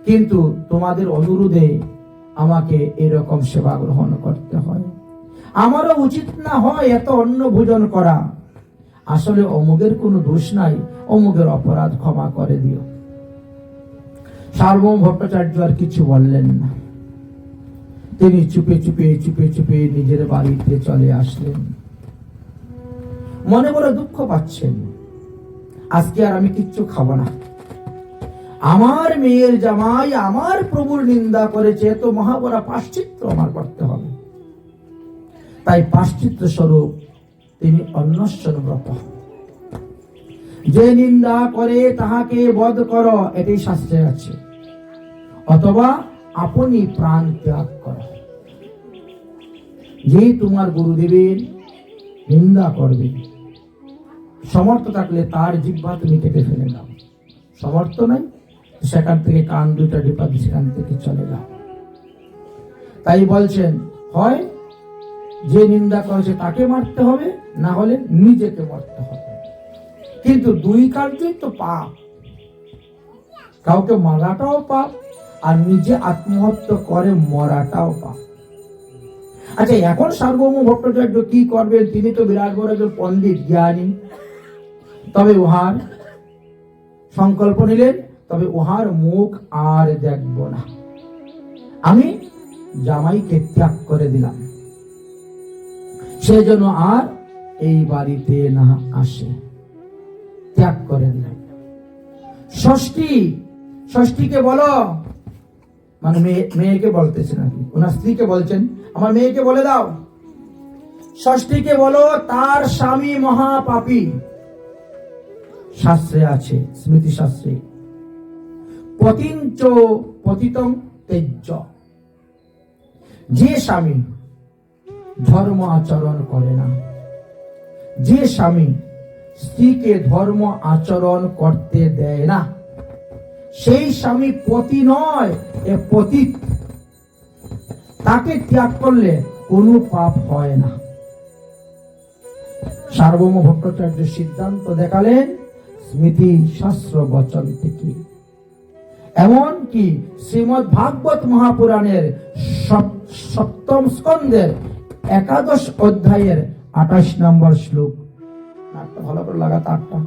কিন্তু তোমাদের অনুরোধে আমাকে এরকম সেবা গ্রহণ করতে হয়। আমারও উচিত না হয় এত অন্ন ভোজন করা। আসলে অমুকের কোনো দোষ নাই, অমুকের অপরাধ ক্ষমা করে দিও। সার্বভৌম ভট্টাচার্য আর কিছু বললেন না। তিনি চুপে চুপে নিজের বাড়িতে চলে আসলেন। মনে বড় দুঃখ পাচ্ছেন, আজকে আর আমি কিচ্ছু খাবো না। আমার মেয়ের জামাই আমার প্রভুর নিন্দা করেছে, তো মহাবড়া প্রায়শ্চিত্ত আমার করতে হবে। তাই প্রায়শ্চিত্ত স্বরূপ তিনি অন্নশন ব্রত। যে নিন্দা করে তাহাকে বধ করো, এটাই শাস্ত্রে আছে, অথবা আপনি প্রাণ ত্যাগ কর। যে তোমার গুরুদেবের নিন্দা করবে, সমর্থ থাকলে তার জিহ্বা তুমি কেটে ফেলে দাও। সমর্থ নাই, সেখান থেকে কান দুটা ডিপা সেখান থেকে চলে যাও। তাই বলছেন, হয় যে নিন্দা করেছে তাকে মারতে হবে, না হলে নিজেকে মারতে হবে। কিন্তু 2 কার্যই তো পাপ। কাউকে মারাটাও পাপ, আর নিজে আত্মহত্যা করে মরাটাও পাপ। আচ্ছা, এখন সার্বভৌম ভট্টাচার্য কি করবেন? তিনি তো বিরাট বড় একজন পণ্ডিত জ্ঞানী। তবে উহার সংকল্প নিলেন, তবে উহার মুখ আর দেখব না, আমি জামাইকে ত্যাগ করে দিলাম, সে যেন আর এই বাড়িতে না আসে, ত্যাগ করে দিলাম। ষষ্ঠীকে বলো, মানে মেয়েকে বলতেছেন নাকি, ওনার স্ত্রীকে বলছেন, আমার মেয়েকে বলে দাও, ষষ্ঠীকে বলো তার স্বামী মহাপাপী। শাস্ত্রে আছে, স্মৃতি শাস্ত্রে, পতিঞ্চ পতিতং তেজ্য। যে স্বামী ধর্ম আচরণ করে না, যে স্বামী স্ত্রীকে ধর্ম আচরণ করতে দেয় না, সেই স্বামী পতি নয়, এ পতিত। তাকে ত্যাগ করলে কোনো পাপ হয় না। সার্বভৌম ভট্টাচার্য সিদ্ধান্ত দেখালেন স্মৃতি শাস্ত্র বচন থেকে। এমনকি শ্রীমদ্ ভাগবত মহাপুরাণের 7ম স্কন্ধের 11 অধ্যায়ের 28 নম্বর শ্লোক। নাটটা ভালো করে লাগাতে, 8টা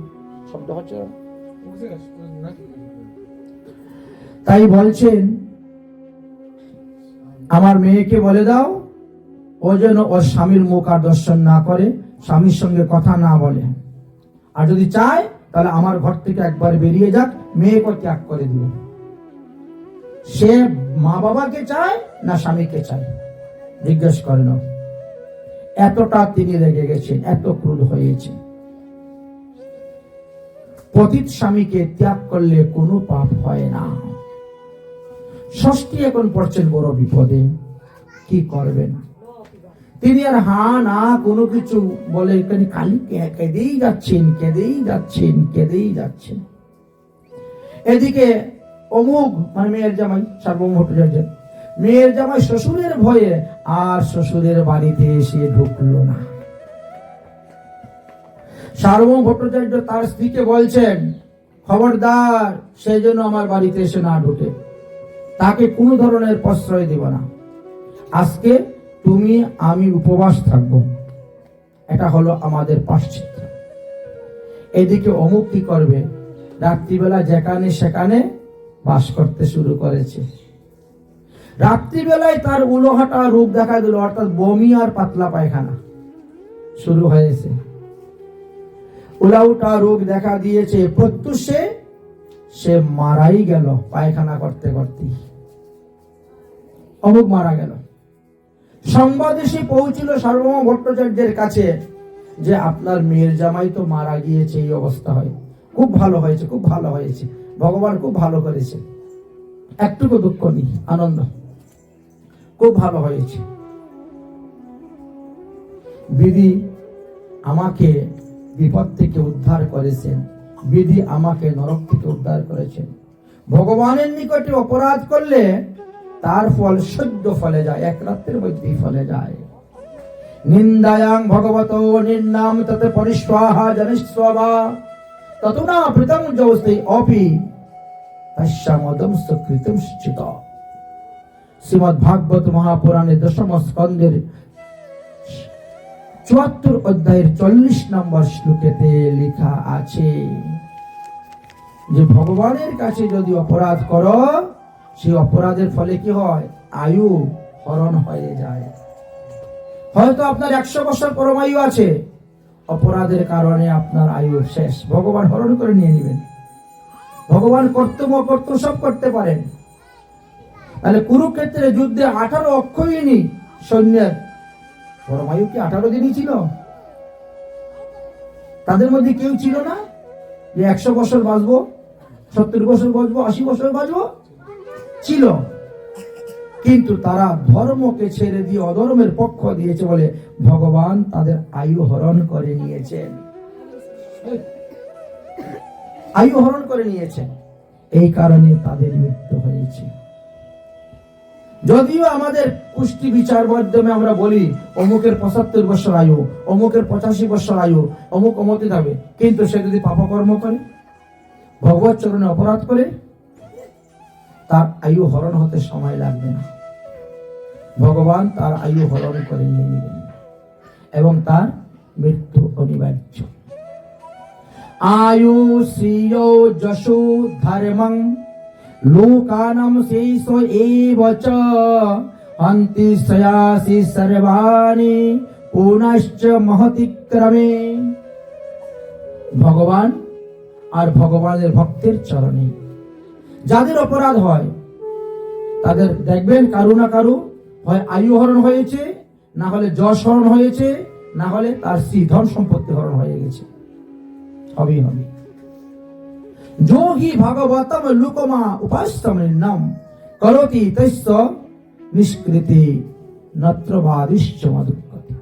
শব্দ হচ্ছে। তাই বলছেন, আমার মেয়েকে বলে দাও ও যেন ওর স্বামীর মুখ আর দর্শন না করে, স্বামীর সঙ্গে কথা না বলে, আর যদি চায় তাহলে আমার ঘর থেকে একবার বেরিয়ে যাক, মেয়েকে ত্যাগ করে দিব। সে মা বাবাকে চায় না স্বামীকে চায়, জিজ্ঞেস করে না। এতটা তিনি রেগে গেছেন, এত ক্রোধ হয়েছে। পতিত স্বামীকে ত্যাগ করলে কোনো পাপ হয় না। ষষ্ঠী এখন পড়ছেন বড় বিপদে, কি করবেন? তিনি আর হা না কোনো কিছু বলে খালি কেঁদেই যাচ্ছেন, কেঁদেই যাচ্ছেন, কেঁদেই যাচ্ছেন। এদিকে অমুক মানে মেয়ের জামাই সার্বভৌম ভট্টাচার্য, মেয়ের জামাই শ্বশুরের ভয়ে আর শ্বশুরের বাড়িতে এসে ঢুকলো না। সার্বভৌম ভট্টাচার্য তার স্ত্রীকে বলছেন, খবরদার সেই জন্য আমার বাড়িতে এসে না ঢুকে, তাকে কোনো ধরনের প্রশ্রয় দেব না। আজকে তুমি আমি উপবাস থাকব, এটা হলো আমাদের পাশ্চিত্য। এদিকে অমুক কি করবে? রাত্রিবেলা যেখানে সেখানে বাস করতে শুরু করেছে। রাত্রিবেলায় তার উলোহাটা রূপ দেখা দিল, অর্থাৎ বমি আর পাতলা পায়খানা শুরু হয়েছে। উলাউটা রোগ দেখা দিয়েছে, প্রত্যুষে সে মারাই গেল পায়খানা করতে করতে। অমুক মারা গেল। সংবাদ এসে পৌঁছিল সার্বভৌম ভট্টাচার্যের কাছে যে আপনার মেয়ের জামাই তো মারা গিয়েছে, এই অবস্থা হয়। খুব ভালো হয়েছে, খুব ভালো হয়েছে, ভগবান খুব ভালো করেছে, একটুকু দুঃখ নেই, আনন্দ, খুব ভালো হয়েছে। বিধি আমাকে বিপদ থেকে উদ্ধার করেছেন, বিধি আমাকে নরক থেকে উদ্ধার করেছেন। ভগবানের নিকটে অপরাধ করলে তার ফল সদ্য ফলে যায়, এক রাত্রের মধ্যেই ফলে যায়। নিন্দায়াং ভগবত নির্নাম তত পরিস্বাহা জনিস্বভা তত না প্রীতম জৌস্তে অপি তস্যামদম সুকৃতম শ্চিত। শ্রীমদ্ ভাগবত মহাপুরাণের দশম স্কন্ধের ৭৪ অধ্যায়ের ৪০ নম্বর শ্লোকেতে লেখা আছে যে ভগবানের কাছে যদি অপরাধ করো, সেই অপরাধের ফলে কি হয়? আয়ু হরণ হয়ে যায়। হয়তো আপনার ১০০ বছর পরমায়ু আছে, অপরাধের কারণে আপনার আয়ু শেষ, ভগবান হরণ করে নিয়ে নেবেন। ভগবান কর্তব্য অকর্তব্য সব করতে পারেন। তাহলে কুরুক্ষেত্রের যুদ্ধে ১৮ অক্ষয়িনী সৈন্যের পরমায়ু কি ১৮ দিনই ছিল? তাদের মধ্যে কেউ ছিল না যে ১০০ বছর বাঁচবো, ৭০ বছর বাঁচবো, ৮০ বছর বাঁচবো? ছিল, কিন্তু তারা ধর্মকে ছেড়ে দিয়ে অধর্মের পক্ষ দিয়েছে বলে ভগবান তাদের আয়ু হরণ করে নিয়েছেন, আয়ু হরণ করে নিয়েছেন। এই কারণে তাদের মৃত্যু হয়েছে। যদিও আমাদের পুষ্টি বিচার মাধ্যমে আমরা বলি অমুকের ৭৫ বছর আয়ু, অমুকের ৮৫ বছর আয়ু, অমুক অমতে যাবে, কিন্তু সে যদি পাপকর্ম করে, ভগবত চরণে অপরাধ করে, তার আয়ু হরণ হতে সময় লাগবে না। ভগবান তার আয়ু হরণ করে নিয়ে নেবেন এবং তার মৃত্যু অনিবার্য। আয়ু শ্রিয় যশো ধর্মং লোকানাম শেষ এব চ হন্তি শ্রেয়াসি সর্বাণি পুনশ্চ মহতি ক্রমে। ভগবান আর ভগবানের ভক্তের চরণে যাদের অপরাধ হয়, তাদের দেখবেন কারু না কারু হয় আয়ু হরণ হয়েছে, না হলে যশ হরণ হয়েছে, না হলে তার শ্রী ধন সম্পত্তি হরণ হয়ে গেছে, হবেই হবে। যোগী ভাগবতম লুকমা উপাস্তম নাম করতি তস্য নিষ্কৃতি নত্রবাদিশ্চ মদুক্কতি।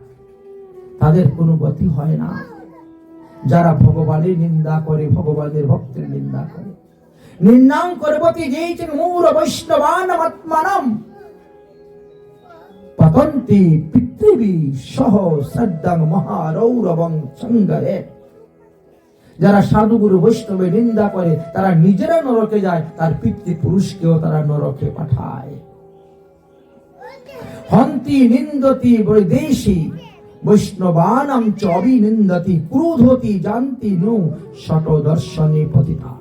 তাদের কোনো গতি হয় না যারা ভগবানের নিন্দা করে, ভগবানের ভক্তের নিন্দা করে। নিন্দাং করবতি যেইচন মূঢ় বৈষ্ণবানাম আত্মানাম পতন্তি পৃথিবী সহ সদ্যং মহারৌরবং সংগরে। যারা সাধুগুরু বৈষ্ণবের নিন্দা করে তারা নিজেরা নরকে যায়, তার পিতৃপুরুষকেও তারা নরকে পাঠায়। হন্তি নিন্দতি বৈদেশী বৈষ্ণবানাম চ অভিনিন্দতি ক্রোধতি জানতি নু শত দর্শনে পতিতা।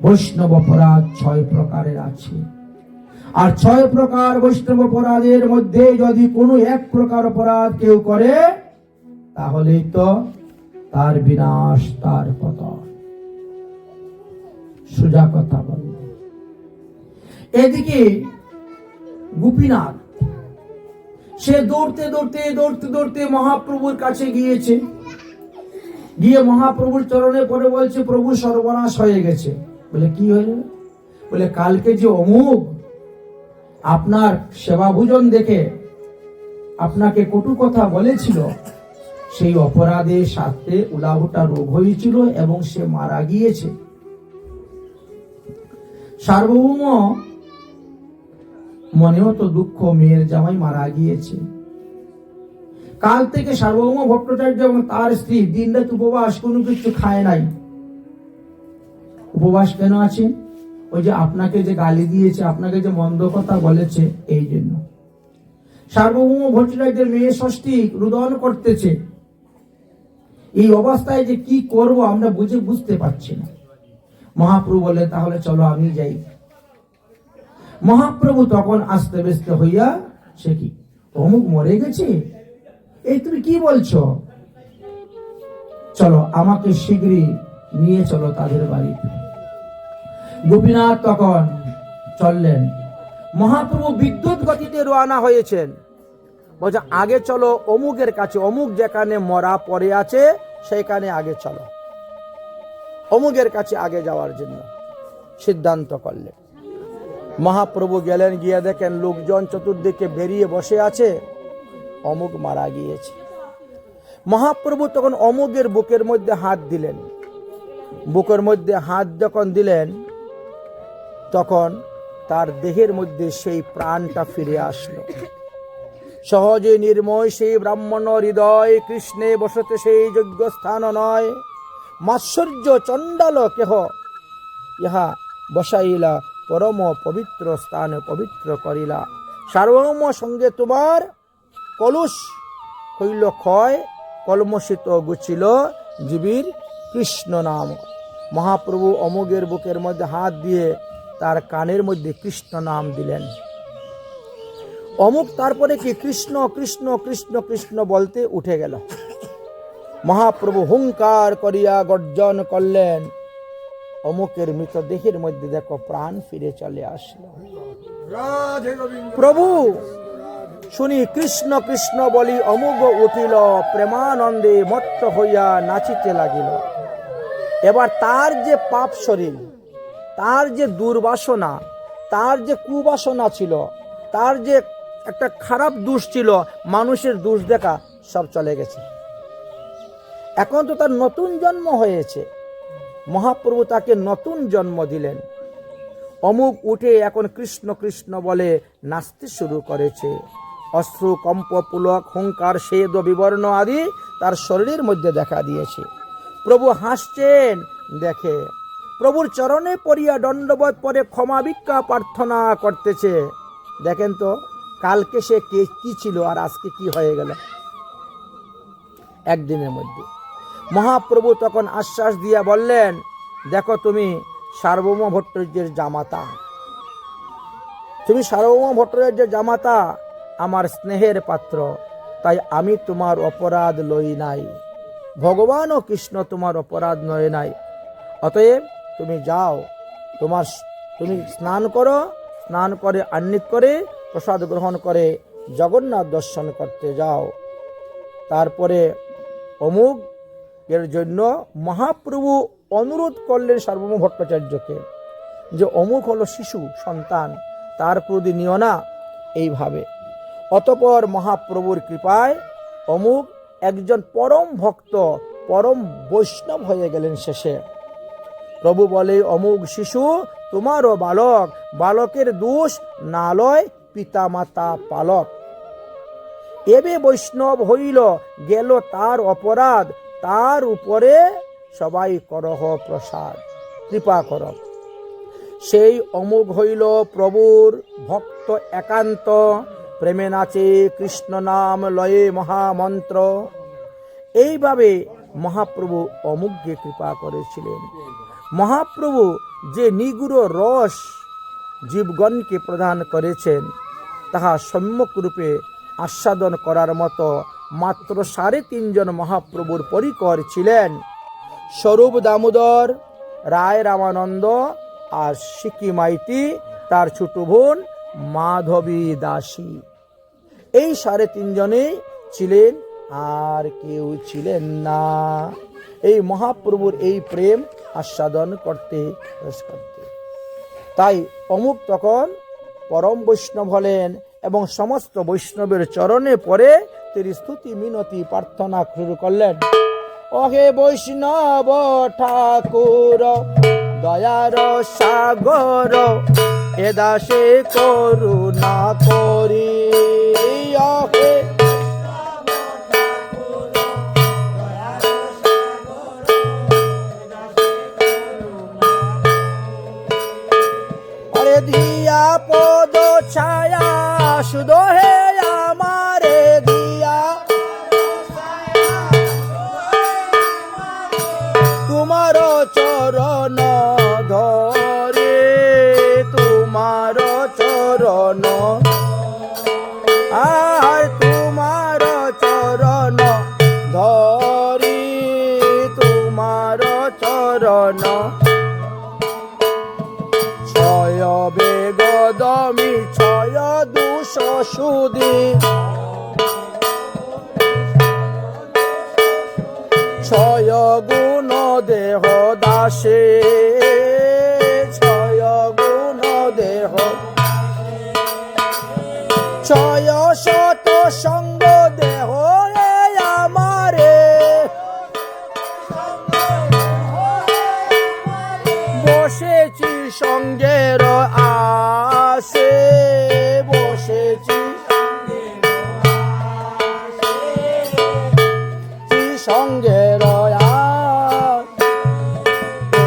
বৈষ্ণব অপরাধ ৬ প্রকারের আছে, আর ৬ প্রকার বৈষ্ণব অপরাধের মধ্যে যদি কোনো এক প্রকার অপরাধ কেউ করে, তাহলেই তো তার বিনাশ, তার পতন। সোজা কথা বলল। এদিকে গোপীনাথ, সে দৌড়তে দৌড়তে দৌড়তে দৌড়তে মহাপ্রভুর কাছে গিয়েছে। গিয়ে মহাপ্রভুর চরণে পড়ে বলছে, প্রভু সর্বনাশ হয়ে গেছে। বলে কি হয়ে যাবে? বলে কালকে যে অমুক আপনার সেবা ভোজন দেখে আপনাকে কটু কথা বলেছিল, সেই অপরাধে সাথে উলাহুটা রোগ হয়েছিল এবং সে মারা গিয়েছে। সার্বভৌম মনেও তো দুঃখ, মেয়ের জামাই মারা গিয়েছে। কাল থেকে সার্বভৌম ভট্টাচার্য এবং তার স্ত্রী দিনরাত উপবাস, কোনো কিছু খায় নাই। উপবাস কেন আছে? ওই যে আপনাকে যে গালি দিয়েছে, আপনাকে যে মন্দ কথা বলেছে, এই জন্য। সার্বভৌম ভট্টাচার্যের মেয়ে ষষ্ঠী রুদন করতেছে। এই অবস্থায় যে কি করব আমরা বুঝতে পারছি না। মহাপ্রভু বলে, তাহলে চলো আমি যাই। মহাপ্রভু তখন আস্তে ব্যস্ত হইয়া, সে কি অমুক মরে গেছে? এই তুমি কি বলছো? চলো আমাকে শীঘ্রই নিয়ে চলো তাদের বাড়িতে। গোপীনাথ তখন চললেন। মহাপ্রভু বিদ্যুৎ গতিতে রওনা হয়েছেন। বলছে আগে চলো অমুকের কাছে, অমুক যেখানে মরা পড়ে আছে সেইখানে আগে চলো। অমুকের কাছে আগে যাওয়ার জন্য সিদ্ধান্ত করলেন। মহাপ্রভু গেলেন, গিয়ে দেখেন লোকজন চতুর্দিকে বেরিয়ে বসে আছে, অমুক মারা গিয়েছে। মহাপ্রভু তখন অমুকের বুকের মধ্যে হাত দিলেন। বুকের মধ্যে হাত যখন দিলেন, তখন তার দেহের মধ্যে সেই প্রাণটা ফিরে আসলো। সহজে নির্ময় সেই ব্রাহ্মণ হৃদয়, কৃষ্ণে বসতে সেই যোগ্য স্থান নয়। মাৎসর্য চণ্ডাল কেহ ইহা বসাইলা, পরম পবিত্র স্থান পবিত্র করিলা। সার্বভৌম সঙ্গে তোমার কলুষ হইল ক্ষয়, কলমশিত গুছিল জীবীর কৃষ্ণ নাম। মহাপ্রভু অমুকের বুকের মধ্যে হাত দিয়ে তার কানের মধ্যে কৃষ্ণ নাম দিলেন। অমুক তারপরে কি কৃষ্ণ কৃষ্ণ কৃষ্ণ কৃষ্ণ বলতে উঠে গেল। মহাপ্রভু হুঙ্কার করিয়া গর্জন করলেন। অমুকের মৃতদেহের মধ্যে দেখো প্রাণ ফিরে চলে আসলো। প্রভু শুনি কৃষ্ণ কৃষ্ণ বলি অমুক উঠিল, প্রেমানন্দে মত্ত হইয়া নাচিতে লাগিল। এবার তার যে পাপ শরীর, তার যে দুর্বাসনা, তার যে কুবাসনা ছিল, তার যে একটা খারাপ দোষ ছিল, মানুষের দোষ দেখা, সব চলে গেছে। এখন তো তার নতুন জন্ম হয়েছে। মহাপ্রভু তাকে নতুন জন্ম দিলেন। অমুক উঠে এখন কৃষ্ণ কৃষ্ণ বলে নাচতে শুরু করেছে। অশ্রু, কম্প, পুলক, হুঙ্কার, সেদ, বিবর্ণ আদি তার শরীরের মধ্যে দেখা দিয়েছে। প্রভু হাসছেন দেখে। প্রভুর চরণে পড়িয়া দণ্ডবোধ পরে ক্ষমা ভিক্ষা প্রার্থনা করতেছে। দেখেন তো কালকে সে কি ছিল আর আজকে কি হয়ে গেল একদিনের মধ্যে। মহাপ্রভু তখন আশ্বাস দিয়া বললেন, দেখো তুমি সার্বভৌম ভট্টাচার্যের জামাতা, তুমি সার্বভৌম ভট্টাচার্যের জামাতা, আমার স্নেহের পাত্র, তাই আমি তোমার অপরাধ লই নাই। ভগবান ও কৃষ্ণ তোমার অপরাধ লয় নাই। অতএব তুমি যাও, তুমি স্নান করো, স্নান করে আহ্নিক করে প্রসাদ গ্রহণ করে জগন্নাথ দর্শন করতে যাও। তারপরে অমুক এর জন্য মহাপ্রভু অনুরোধ করলেন সার্বভৌম ভট্টাচার্যকে যে অমুক হলো শিশু সন্তান, তার প্রতি নিও না এইভাবে। অতঃপর মহাপ্রভুর কৃপায় অমুক একজন পরম ভক্ত, পরম বৈষ্ণব হয়ে গেলেন শেষে। প্রভু বলে, অমুক শিশু তোমারও বালক, বালকের দোষ না লয় পিতা মাতা পালক। এবে বৈষ্ণব হইল গেল তার অপরাধ, তার উপরে সবাই করহ প্রসাদ, কৃপা কর। সেই অমুক হইল প্রভুর ভক্ত একান্ত, প্রেমে নাচে কৃষ্ণ নাম লয়ে মহামন্ত্র। এইভাবে মহাপ্রভু অমুককে কৃপা করেছিলেন। মহাপ্রভু যে নিগুড় রস জীবগণকে প্রদান করেছেন, তাহা সম্যক রূপে আস্বাদন করার মতো মাত্র 3.5 জন মহাপ্রভুর পরিকর ছিলেন। স্বরূপ দামোদর, রায় রামানন্দ আর সিকি মাইতি, তার ছোট বোন মাধবী দাসী। এই 3.5 জনেই ছিলেন, আর কেউ ছিলেন না। এই মহাপ্রভুর এই প্রেম আস্বাদন করতে রস করতে। তাই অমুক তখন পরম বৈষ্ণব হলেন এবং সমস্ত বৈষ্ণবের চরণে পড়ে তিনি স্তুতি মিনতি প্রার্থনা শুরু করলেন। ওহে বৈষ্ণব ঠাকুর দয়ার সাগর, এ দাসে করুণা করি। ওহে আরে দিয়া পদ ছায়া শুধু হে আমারে দিয়া, তোমার চরণ ধরে, তোমার চরণ, আর তোমার চরণ ধরি, তোমার চরণ ছয় বেগদমি ছয় দুষ সুদি, ছয় গুণ দেহ দাসে, ছয় গুণ দেহ, ছয় শত সঙ্গ দেহ হে আমারে, বসেছি সঙ্গের আসে, বসেছি সঙ্গের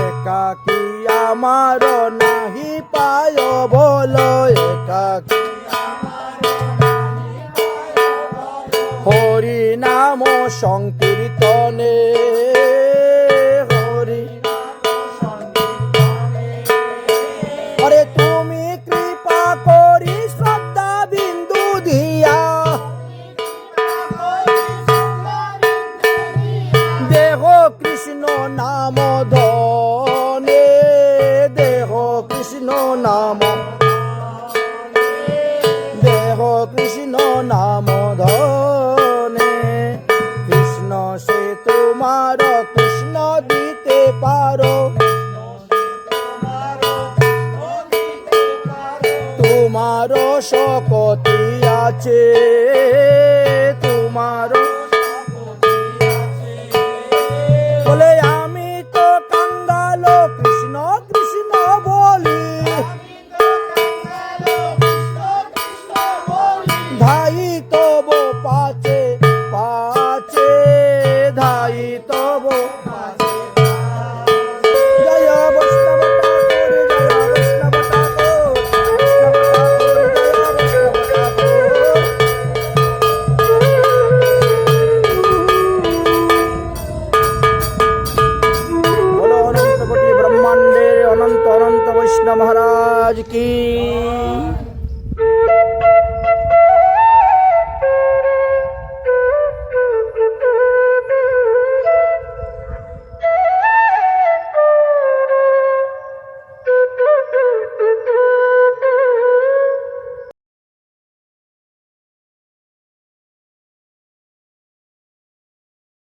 একাকি আমার নাহি পায় বলো, একাকি হরি নাম সংকীর্তনে, হরি আরে তুমি কৃপা করি শ্রদ্ধা বিন্দু দিয়া, দেহ কৃষ্ণ নাম ধনে, দেহ কৃষ্ণ নাম, দেহ কৃষ্ণ নাম ধনে, কৃষ্ণ সে তোমার কৃষ্ণ দিতে পারো, তোমার শক্তি আছে, তোমার